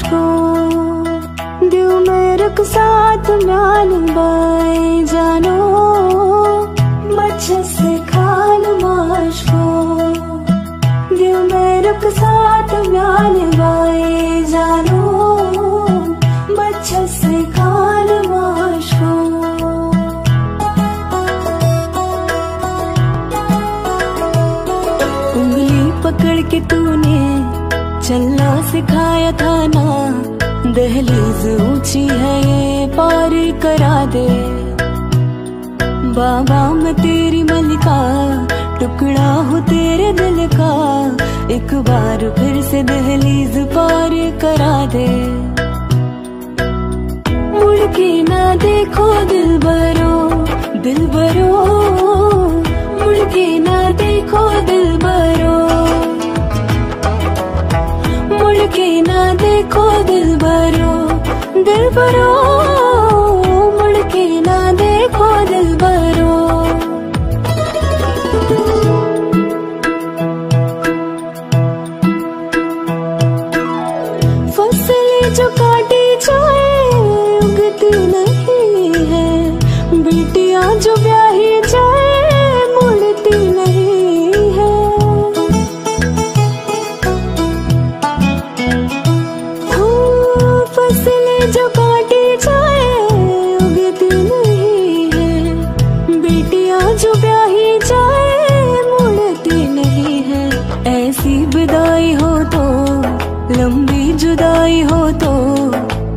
को दिल में रुक साथ म्यान बाई जानो बच्चे से खान माश को दिल में रुक साथ म्यान बाई जानो बच्चे से खान माश को। उंगली पकड़ के तूने चलना सिखाया था ना, दहलीज ऊंची है ये पार करा दे। बाबा मैं तेरी मलिका, टुकड़ा हूँ तेरे दिल का, एक बार फिर से दहलीज पार करा दे। मुड़ के ना देखो दिल बरो, दिल बरो, मुड़ के ना देखो दिल बरो, मुड़ के ना देखो दिल बरो, दिल बरो, मुड़ के ना देखो दिल बरो। फसलें जो काटी जाए उगती नहीं है, बेटियां जो ब्याही जाए मुड़ती नहीं है। फसलें जो काटी जाए उगती नहीं है, बेटियां जो ब्याही जाए मुड़ती नहीं है। ऐसी विदाई हो तो, लंबी जुदाई हो तो,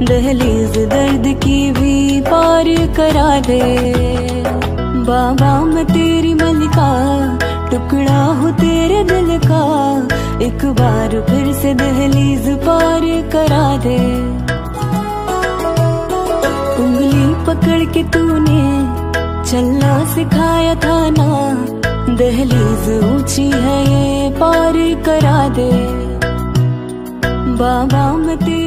दहलीज दर्द की भी पार करा दे। बाबा मैं तेरी मलिका, टुकड़ा हूँ तेरे दिल का, एक बार फिर से दहलीज पार करा दे। उंगली पकड़ के तूने चलना सिखाया था ना, दहलीज ऊंची है ये पार करा दे। बाबा मैं तेरी